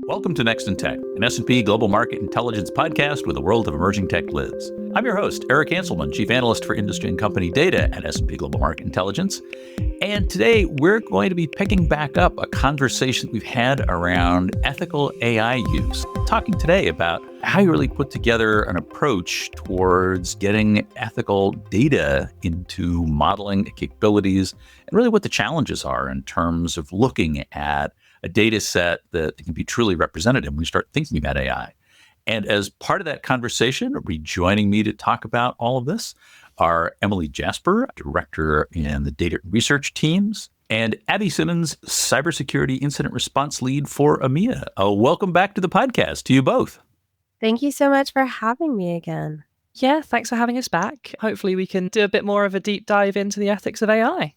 Welcome to Next in Tech, an S&P Global Market Intelligence podcast where the world of emerging tech lives. I'm your host, Eric Hanselman, Chief Analyst for Industry and Company Data at S&P Global Market Intelligence. And today we're going to be picking back up a conversation we've had around ethical AI use, talking today about how you really put together an approach towards getting ethical data into modeling capabilities and really what the challenges are in terms of looking at a data set that can be truly representative when we start thinking about AI. And as part of that conversation, rejoining me to talk about all of this are Emily Jasper, Director in the Data Research Teams, and Abby Simmons, Cybersecurity Incident Response Lead for EMEA. Welcome back to the podcast to you both. Thank you so much for having me again. Yeah, thanks for having us back. Hopefully we can do a bit more of a deep dive into the ethics of AI.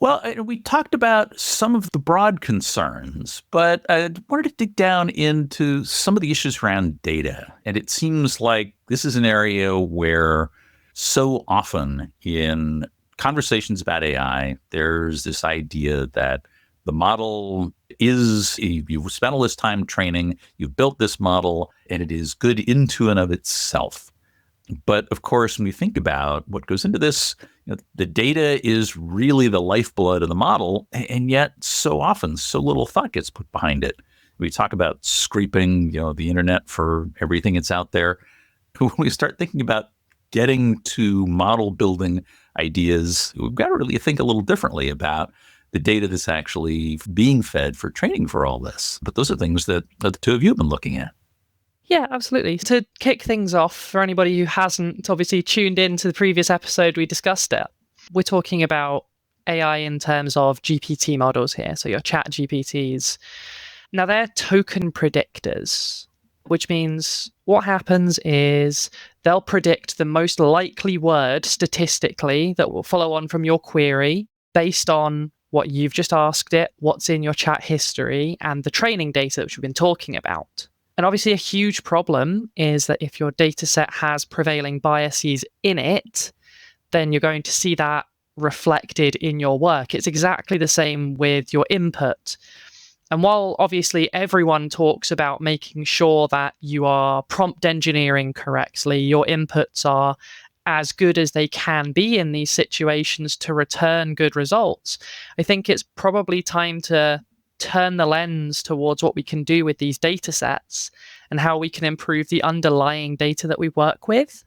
Well, we talked about some of the broad concerns, but I wanted to dig down into some of the issues around data. And it seems like this is an area where so often in conversations about AI, there's this idea that the model is, you've spent all this time training, you've built this model, and it is good into and of itself. But of course, when we think about what goes into this, the data is really the lifeblood of the model, and yet so often so little thought gets put behind it. We talk about scraping, the internet for everything that's out there. When we start thinking about getting to model building ideas, we've got to really think a little differently about the data that's actually being fed for training for all this. But those are things that the two of you have been looking at. Yeah, absolutely. To kick things off, for anybody who hasn't obviously tuned into the previous episode, we discussed it. We're talking about AI in terms of GPT models here, so your chat GPTs. Now, they're token predictors, which means what happens is they'll predict the most likely word statistically that will follow on from your query based on what you've just asked it, what's in your chat history, and the training data which we've been talking about. And obviously a huge problem is that if your data set has prevailing biases in it, then you're going to see that reflected in your work. It's exactly the same with your input. And while obviously everyone talks about making sure that you are prompt engineering correctly, your inputs are as good as they can be in these situations to return good results, I think it's probably time to turn the lens towards what we can do with these data sets and how we can improve the underlying data that we work with.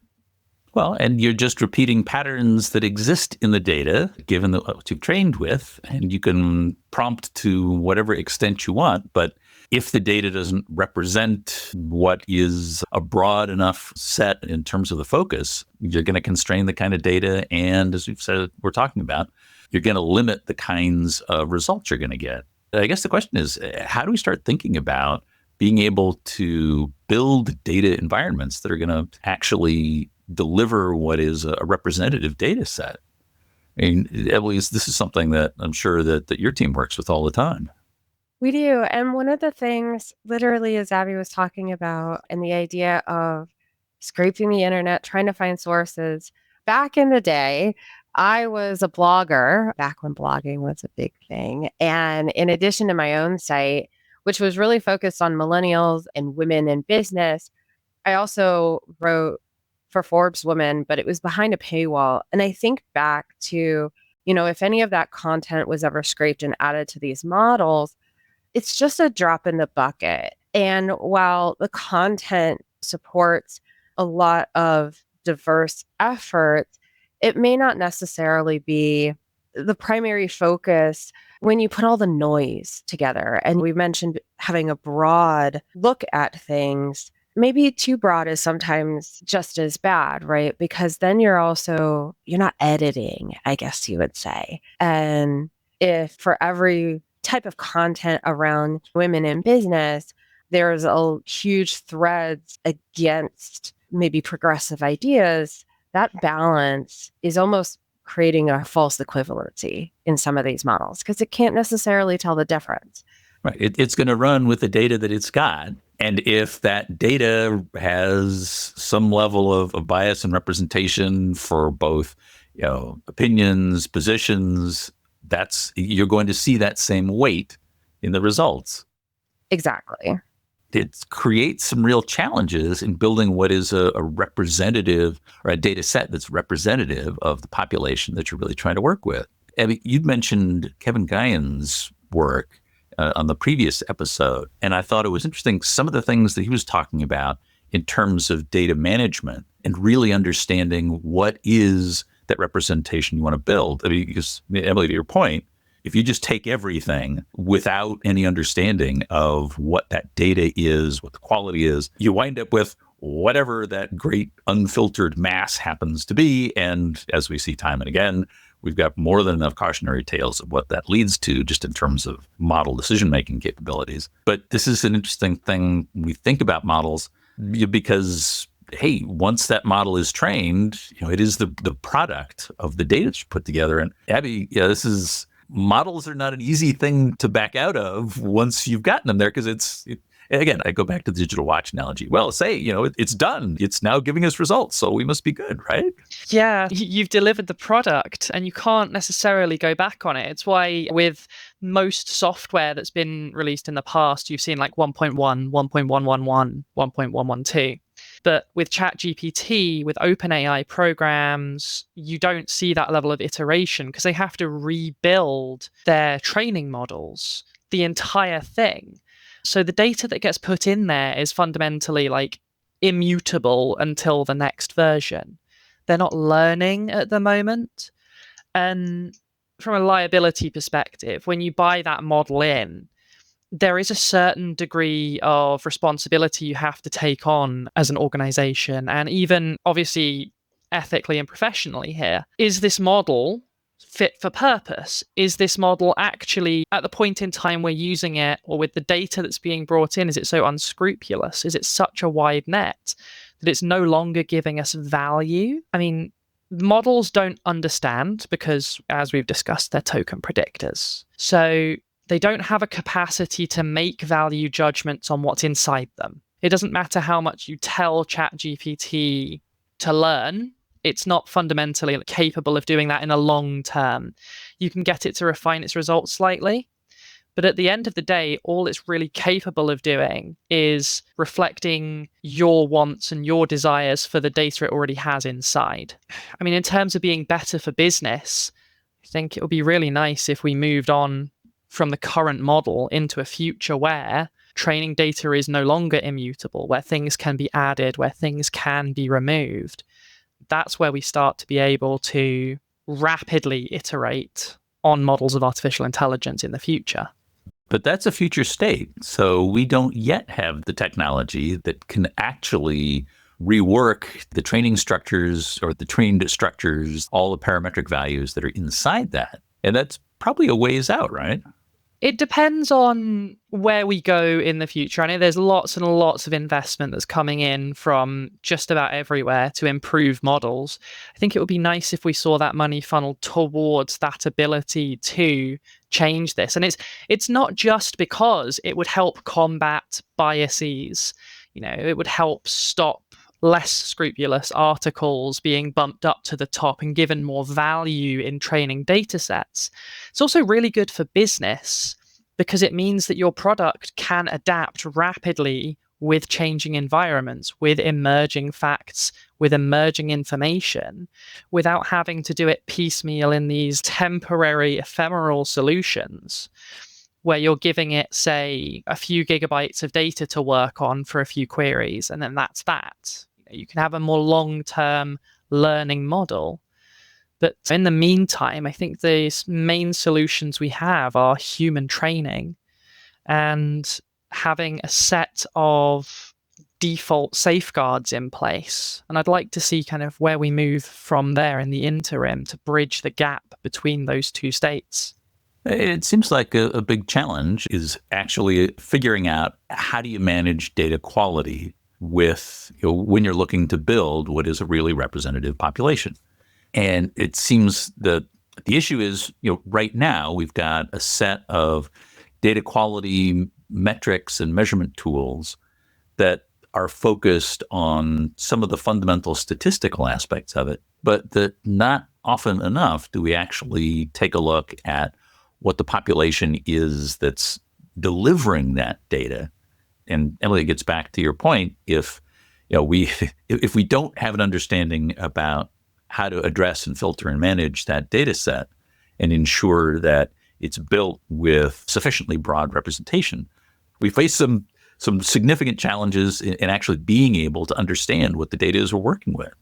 Well, and you're just repeating patterns that exist in the data, given what you've trained with, and you can prompt to whatever extent you want. But if the data doesn't represent what is a broad enough set in terms of the focus, you're going to constrain the kind of data. And as we've said, we're talking about, you're going to limit the kinds of results you're going to get. I guess the question is, how do we start thinking about being able to build data environments that are going to actually deliver what is a representative data set? I mean, Emily, this is something that I'm sure that your team works with all the time. We do. And one of the things, literally, as Abby was talking about, and the idea of scraping the internet, trying to find sources. Back in the day, I was a blogger back when blogging was a big thing. And in addition to my own site, which was really focused on millennials and women in business, I also wrote for Forbes Women, but it was behind a paywall. And I think back to, if any of that content was ever scraped and added to these models, it's just a drop in the bucket. And while the content supports a lot of diverse efforts, it may not necessarily be the primary focus when you put all the noise together. And we mentioned having a broad look at things. Maybe too broad is sometimes just as bad, right? Because then you're not editing, I guess you would say. And if for every type of content around women in business, there's a huge threads against maybe progressive ideas, that balance is almost creating a false equivalency in some of these models because it can't necessarily tell the difference. Right. It's going to run with the data that it's got. And if that data has some level of bias and representation for both, opinions, positions, you're going to see that same weight in the results. Exactly. it creates some real challenges in building what is a representative or a data set that's representative of the population that you're really trying to work with. Abby, you'd mentioned Kevin Guyan's work on the previous episode, and I thought it was interesting some of the things that he was talking about in terms of data management and really understanding what is that representation you want to build. I mean, because, Emily, to your point, if you just take everything without any understanding of what that data is, what the quality is, you wind up with whatever that great unfiltered mass happens to be. And as we see time and again, we've got more than enough cautionary tales of what that leads to just in terms of model decision-making capabilities. But this is an interesting thing when we think about models because, hey, once that model is trained, it is the product of the data that's put together. And Abby, models are not an easy thing to back out of once you've gotten them there, because again, I go back to the digital watch analogy. Well, say, it's done. It's now giving us results, so we must be good, right? Yeah, you've delivered the product and you can't necessarily go back on it. It's why with most software that's been released in the past, you've seen like 1.1, 1.111, 1.112. But with ChatGPT, with OpenAI programs, you don't see that level of iteration because they have to rebuild their training models, the entire thing. So the data that gets put in there is fundamentally like immutable until the next version. They're not learning at the moment. And from a liability perspective, when you buy that model in, there is a certain degree of responsibility you have to take on as an organization, and even obviously ethically and professionally here. Is this model fit for purpose? Is this model actually, at the point in time we're using it, or with the data that's being brought in, is it so unscrupulous? Is it such a wide net that it's no longer giving us value? I mean, models don't understand because, as we've discussed, they're token predictors. So they don't have a capacity to make value judgments on what's inside them. It doesn't matter how much you tell ChatGPT to learn, it's not fundamentally capable of doing that in a long term. You can get it to refine its results slightly, but at the end of the day, all it's really capable of doing is reflecting your wants and your desires for the data it already has inside. I mean, in terms of being better for business, I think it would be really nice if we moved on from the current model into a future where training data is no longer immutable, where things can be added, where things can be removed. That's where we start to be able to rapidly iterate on models of artificial intelligence in the future. But that's a future state. So we don't yet have the technology that can actually rework the training structures or the trained structures, all the parametric values that are inside that. And that's probably a ways out, right? It depends on where we go in the future. I know there's lots and lots of investment that's coming in from just about everywhere to improve models. I think it would be nice if we saw that money funneled towards that ability to change this. And it's not just because it would help combat biases. It would help stop less scrupulous articles being bumped up to the top and given more value in training data sets. It's also really good for business because it means that your product can adapt rapidly with changing environments, with emerging facts, with emerging information, without having to do it piecemeal in these temporary ephemeral solutions where you're giving it, say, a few gigabytes of data to work on for a few queries, and then that's that. You can have a more long-term learning model. But in the meantime, I think the main solutions we have are human training and having a set of default safeguards in place. And I'd like to see kind of where we move from there in the interim to bridge the gap between those two states. It seems like a big challenge is actually figuring out how do you manage data quality with when you're looking to build what is a really representative population. And it seems that the issue is, right now we've got a set of data quality metrics and measurement tools that are focused on some of the fundamental statistical aspects of it, but that not often enough do we actually take a look at what the population is that's delivering that data And Emily, it gets back to your point. If we if we don't have an understanding about how to address and filter and manage that data set and ensure that it's built with sufficiently broad representation, we face some significant challenges in actually being able to understand what the data is we're working with.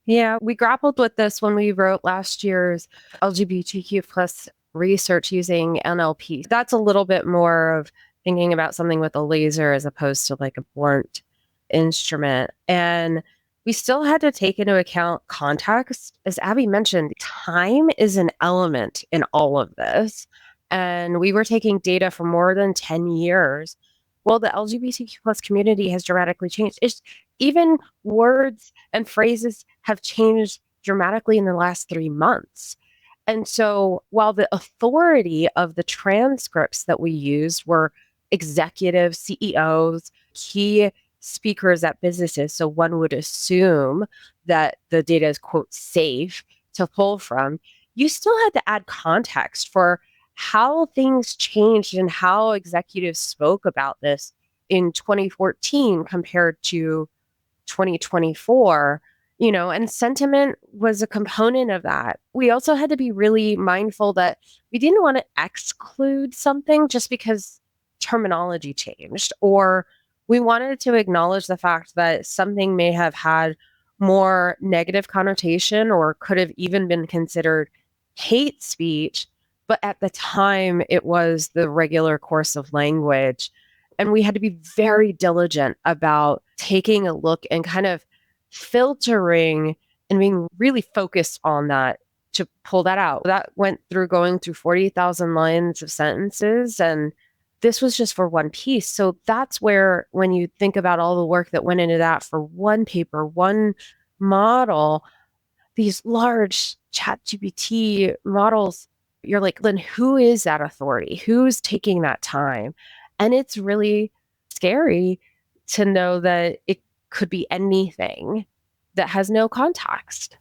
Yeah, we grappled with this when we wrote last year's LGBTQ plus research using NLP. That's a little bit more of thinking about something with a laser as opposed to like a blunt instrument. And we still had to take into account context. As Abby mentioned, time is an element in all of this. And we were taking data for more than 10 years. Well, the LGBTQ plus community has dramatically changed. Even words and phrases have changed dramatically in the last 3 months. And so while the authority of the transcripts that we used were executives, CEOs, key speakers at businesses, so one would assume that the data is, quote, safe to pull from, you still had to add context for how things changed and how executives spoke about this in 2014 compared to 2024, and sentiment was a component of that. We also had to be really mindful that we didn't want to exclude something just because terminology changed, or we wanted to acknowledge the fact that something may have had more negative connotation or could have even been considered hate speech, but at the time it was the regular course of language. And we had to be very diligent about taking a look and kind of filtering and being really focused on that to pull that out. That went through going through 40,000 lines of sentences. And this was just for one piece. So that's where, when you think about all the work that went into that for one paper, one model, these large ChatGPT models, you're like, then who is that authority? Who's taking that time? And it's really scary to know that it could be anything that has no context.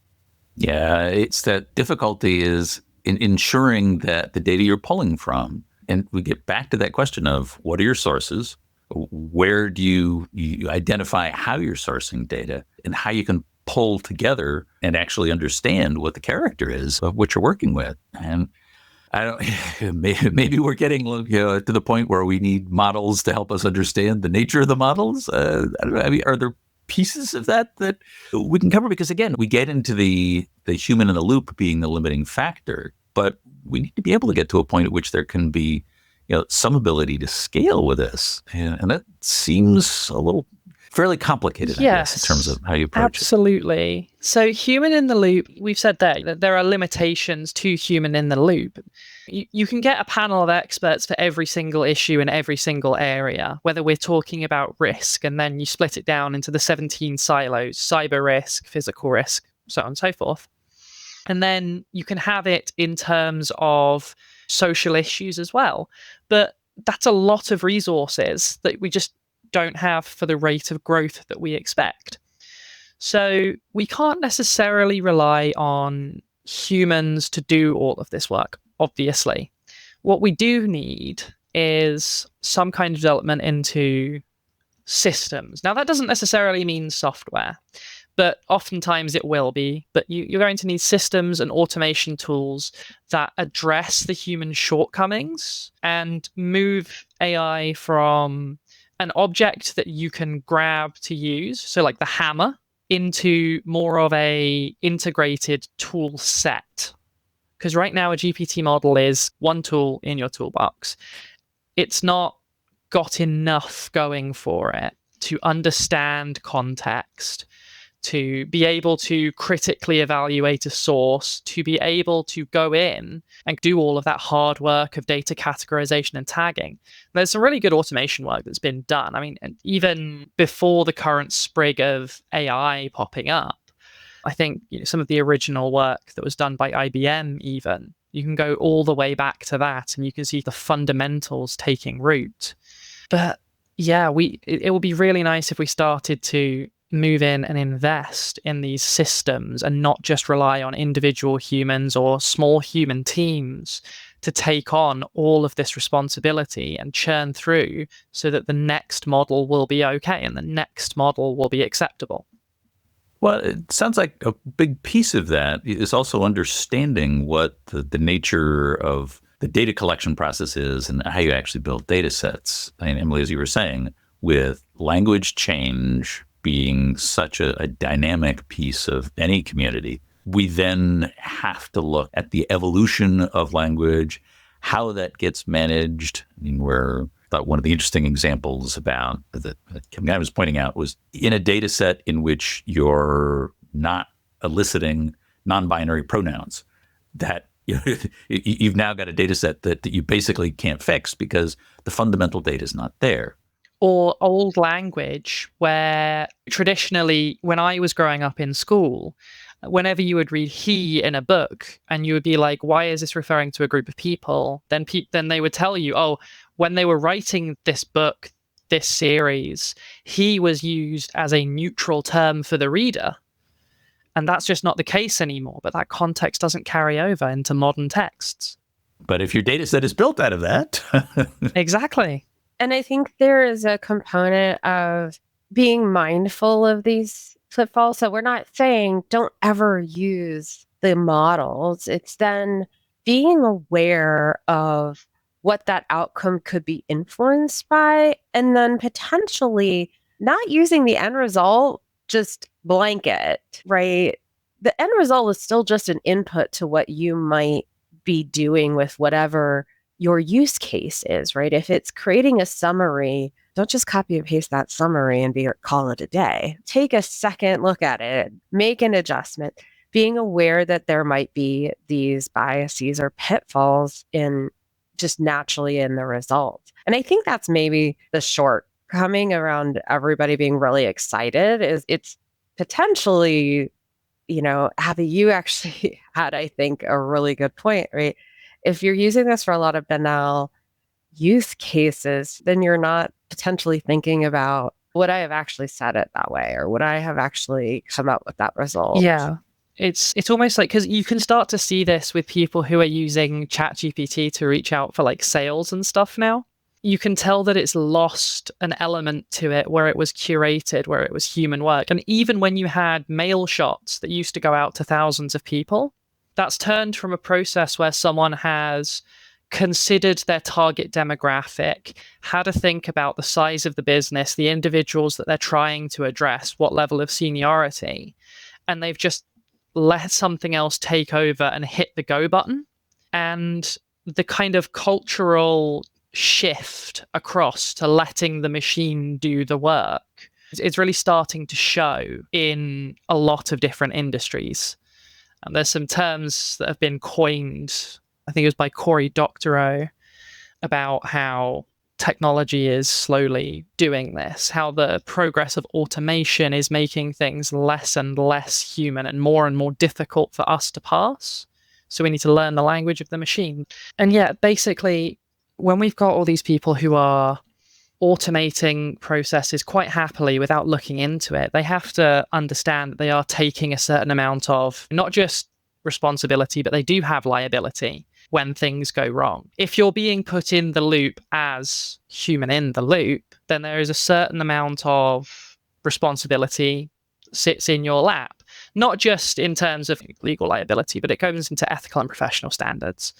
Yeah, it's that difficulty is in ensuring that the data you're pulling from, and we get back to that question of what are your sources? Where do you identify how you're sourcing data and how you can pull together and actually understand what the character is of what you're working with? And I don't. Maybe we're getting to the point where we need models to help us understand the nature of the models. I don't know. I mean, are there pieces of that we can cover? Because again, we get into the human in the loop being the limiting factor, but we need to be able to get to a point at which there can be, some ability to scale with this, and that seems a little fairly complicated, yes, I guess, in terms of how you approach absolutely. So human in the loop, we've said that there are limitations to human in the loop. You can get a panel of experts for every single issue in every single area, whether we're talking about risk, and then you split it down into the 17 silos: cyber risk, physical risk, so on and so forth. And then you can have it in terms of social issues as well. But that's a lot of resources that we just don't have for the rate of growth that we expect. So we can't necessarily rely on humans to do all of this work, obviously. What we do need is some kind of development into systems. Now, that doesn't necessarily mean software, but oftentimes it will be. But you're going to need systems and automation tools that address the human shortcomings and move AI from an object that you can grab to use, so like the hammer, into more of a integrated tool set. Because right now a GPT model is one tool in your toolbox. It's not got enough going for it to understand context, to be able to critically evaluate a source, to be able to go in and do all of that hard work of data categorization and tagging. There's some really good automation work that's been done. I mean, even before the current sprig of AI popping up, I think some of the original work that was done by IBM even, you can go all the way back to that and you can see the fundamentals taking root. But yeah, it would be really nice if we started to move in and invest in these systems and not just rely on individual humans or small human teams to take on all of this responsibility and churn through so that the next model will be okay and the next model will be acceptable. Well, it sounds like a big piece of that is also understanding what the nature of the data collection process is and how you actually build data sets. And Emily, as you were saying, with language change being such a dynamic piece of any community, we then have to look at the evolution of language, how that gets managed. I mean, where I thought one of the interesting examples about that I was pointing out was in a data set in which you're not eliciting non-binary pronouns, that you've now got a data set that you basically can't fix because the fundamental data is not there. Or old language where traditionally, when I was growing up in school, whenever you would read he in a book and you would be like, why is this referring to a group of people? Then they would tell you, oh, when they were writing this book, this series, he was used as a neutral term for the reader. And that's just not the case anymore. But that context doesn't carry over into modern texts. But if your data set is built out of that. Exactly. And I think there is a component of being mindful of these pitfalls. So we're not saying don't ever use the models. It's then being aware of what that outcome could be influenced by, and then potentially not using the end result just blanket, right? The end result is still just an input to what you might be doing with whatever your use case is, right? If it's creating a summary, don't just copy and paste that summary and call it a day. Take a second look at it, make an adjustment, being aware that there might be these biases or pitfalls in just naturally in the result. And I think that's maybe the shortcoming around everybody being really excited is it's potentially, Abby, you actually had, I think, a really good point, right? If you're using this for a lot of banal use cases, then you're not potentially thinking about, would I have actually said it that way? Or would I have actually come up with that result? Yeah. It's almost like, because you can start to see this with people who are using ChatGPT to reach out for like sales and stuff now. You can tell that it's lost an element to it where it was curated, where it was human work. And even when you had mail shots that used to go out to thousands of people, that's turned from a process where someone has considered their target demographic, had to think about the size of the business, the individuals that they're trying to address, what level of seniority, and they've just let something else take over and hit the go button. And the kind of cultural shift across to letting the machine do the work is really starting to show in a lot of different industries. And there's some terms that have been coined, I think it was by Cory Doctorow, about how technology is slowly doing this, how the progress of automation is making things less and less human and more difficult for us to pass. So we need to learn the language of the machine. And yet, basically, when we've got all these people who are automating processes quite happily without looking into it, they have to understand that they are taking a certain amount of not just responsibility, but they do have liability when things go wrong. If you're being put in the loop as human in the loop, then there is a certain amount of responsibility sits in your lap, not just in terms of legal liability, but it goes into ethical and professional standards.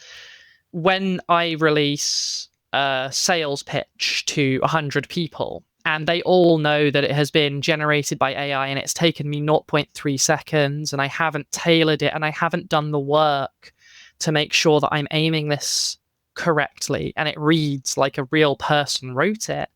When I release a sales pitch to 100 people, and they all know that it has been generated by AI and it's taken me 0.3 seconds and I haven't tailored it and I haven't done the work to make sure that I'm aiming this correctly and it reads like a real person wrote it,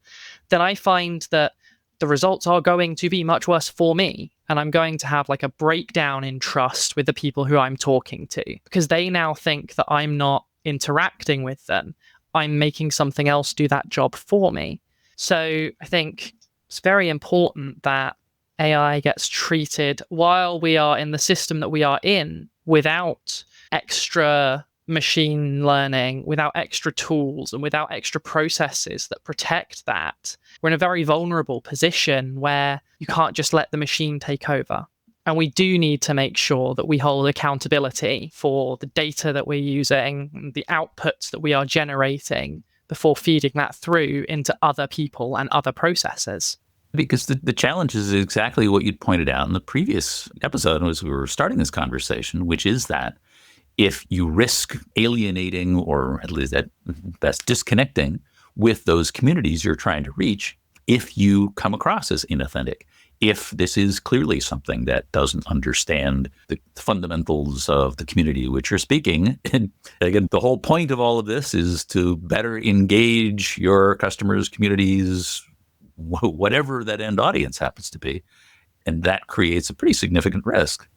then I find that the results are going to be much worse for me. And I'm going to have like a breakdown in trust with the people who I'm talking to, because they now think that I'm not interacting with them. I'm making something else do that job for me. So I think it's very important that AI gets treated while we are in the system that we are in without extra machine learning, without extra tools and without extra processes that protect that. We're in a very vulnerable position where you can't just let the machine take over. And we do need to make sure that we hold accountability for the data that we're using, the outputs that we are generating before feeding that through into other people and other processes. Because the challenge is exactly what you'd pointed out in the previous episode as we were starting this conversation, which is that if you risk alienating, or at least at best disconnecting with those communities you're trying to reach, if you come across as inauthentic, if this is clearly something that doesn't understand the fundamentals of the community which you're speaking. And again, the whole point of all of this is to better engage your customers, communities, whatever that end audience happens to be. And that creates a pretty significant risk.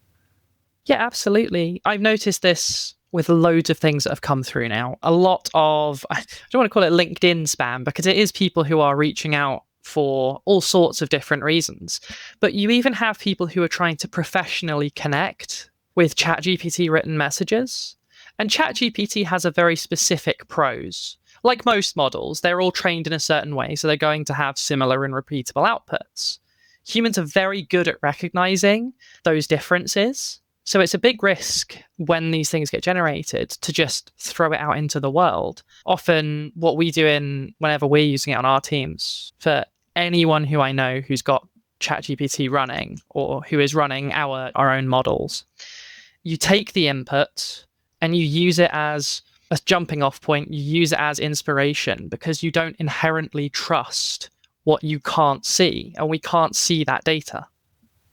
Yeah, absolutely. I've noticed this with loads of things that have come through now. A lot of, I don't want to call it LinkedIn spam, because it is people who are reaching out for all sorts of different reasons. But you even have people who are trying to professionally connect with ChatGPT written messages. And ChatGPT has a very specific prose. Like most models, they're all trained in a certain way, so they're going to have similar and repeatable outputs. Humans are very good at recognizing those differences. So it's a big risk when these things get generated to just throw it out into the world. Often what we do whenever we're using it on our teams, for anyone who I know who's got ChatGPT running or who is running our own models, you take the input and you use it as a jumping off point, you use it as inspiration, because you don't inherently trust what you can't see, and we can't see that data.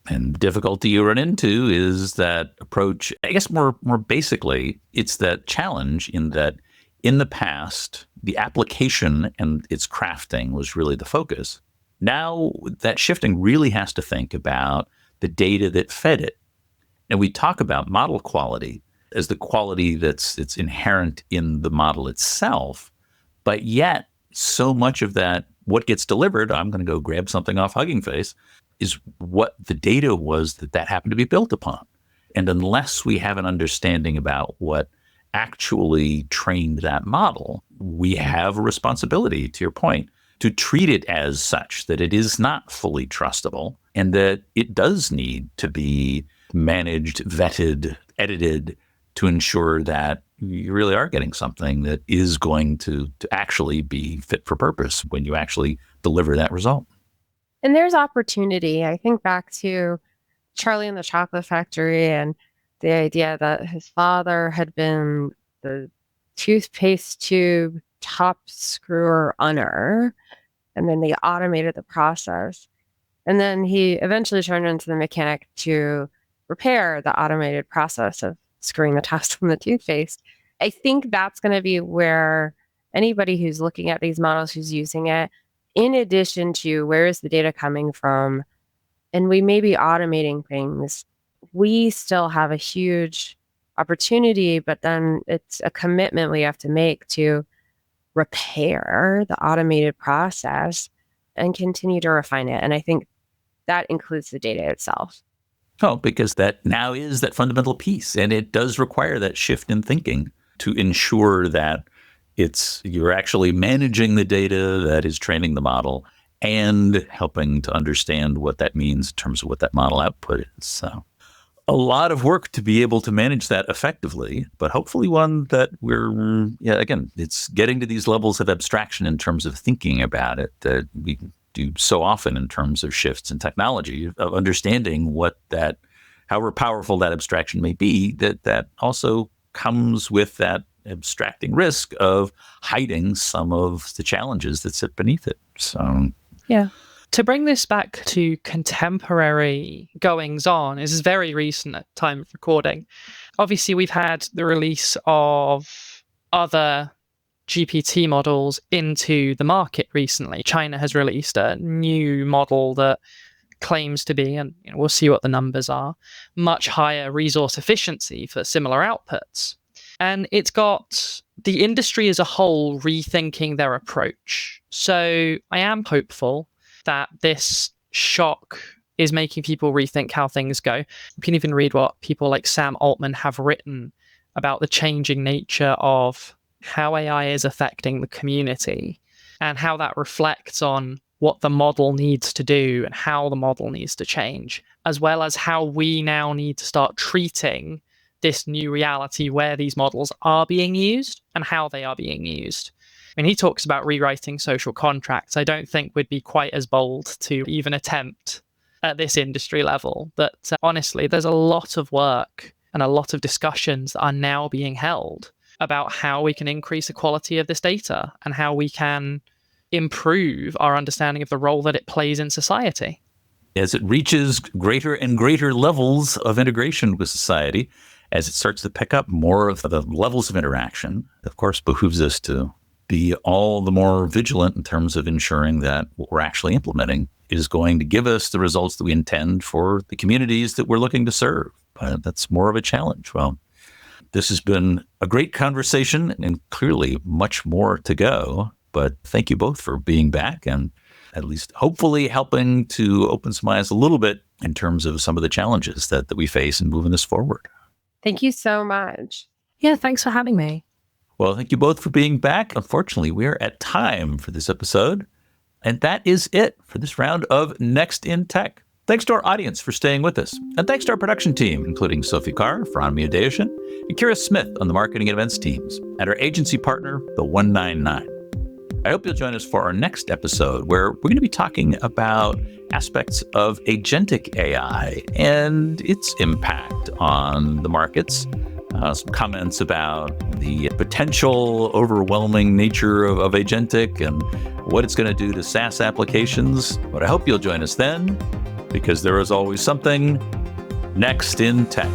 And the difficulty you run into is that approach. I guess more basically, it's that challenge in that in the past, the application and its crafting was really the focus. Now that shifting really has to think about the data that fed it. And we talk about model quality as the quality that's inherent in the model itself. But yet, so much of that, what gets delivered, I'm going to go grab something off Hugging Face, is what the data was that happened to be built upon. And unless we have an understanding about what actually trained that model, we have a responsibility, to your point, to treat it as such, that it is not fully trustable and that it does need to be managed, vetted, edited to ensure that you really are getting something that is going to actually be fit for purpose when you actually deliver that result. And there's opportunity. I think back to Charlie and the Chocolate Factory and the idea that his father had been the toothpaste tube top screwer unner, and then they automated the process. And then he eventually turned into the mechanic to repair the automated process of screwing the tops from the toothpaste. I think that's going to be where anybody who's looking at these models, who's using it, in addition to where is the data coming from, and we may be automating things, we still have a huge opportunity, but then it's a commitment we have to make to repair the automated process and continue to refine it. And I think that includes the data itself. Oh, because that now is that fundamental piece, and it does require that shift in thinking to ensure that you're actually managing the data that is training the model and helping to understand what that means in terms of what that model output is. So a lot of work to be able to manage that effectively, but hopefully one that again, it's getting to these levels of abstraction in terms of thinking about it that we do so often in terms of shifts in technology, of understanding however powerful that abstraction may be, that also comes with that abstracting risk of hiding some of the challenges that sit beneath it. So, yeah. To bring this back to contemporary goings on, this is very recent at time of recording. Obviously, we've had the release of other GPT models into the market recently. China has released a new model that claims to be, and we'll see what the numbers are, much higher resource efficiency for similar outputs. And it's got the industry as a whole rethinking their approach. So I am hopeful that this shock is making people rethink how things go. You can even read what people like Sam Altman have written about the changing nature of how AI is affecting the community and how that reflects on what the model needs to do and how the model needs to change, as well as how we now need to start treating this new reality where these models are being used and how they are being used. I mean, he talks about rewriting social contracts. I don't think we'd be quite as bold to even attempt at this industry level. But honestly, there's a lot of work and a lot of discussions that are now being held about how we can increase the quality of this data and how we can improve our understanding of the role that it plays in society. As it reaches greater and greater levels of integration with society, as it starts to pick up more of the levels of interaction, of course, behooves us to be all the more vigilant in terms of ensuring that what we're actually implementing is going to give us the results that we intend for the communities that we're looking to serve. That's more of a challenge. Well, this has been a great conversation and clearly much more to go. But thank you both for being back and at least hopefully helping to open some eyes a little bit in terms of some of the challenges that we face in moving this forward. Thank you so much. Yeah, thanks for having me. Well, thank you both for being back. Unfortunately, we are at time for this episode. And that is it for this round of Next in Tech. Thanks to our audience for staying with us. And thanks to our production team, including Sophie Carr, Franmi Adeoshan, and Kira Smith on the marketing and events teams, and our agency partner, the 199. I hope you'll join us for our next episode, where we're going to be talking about aspects of agentic AI and its impact on the markets. Some comments about the potential overwhelming nature of agentic and what it's going to do to SaaS applications. But I hope you'll join us then, because there is always something next in tech.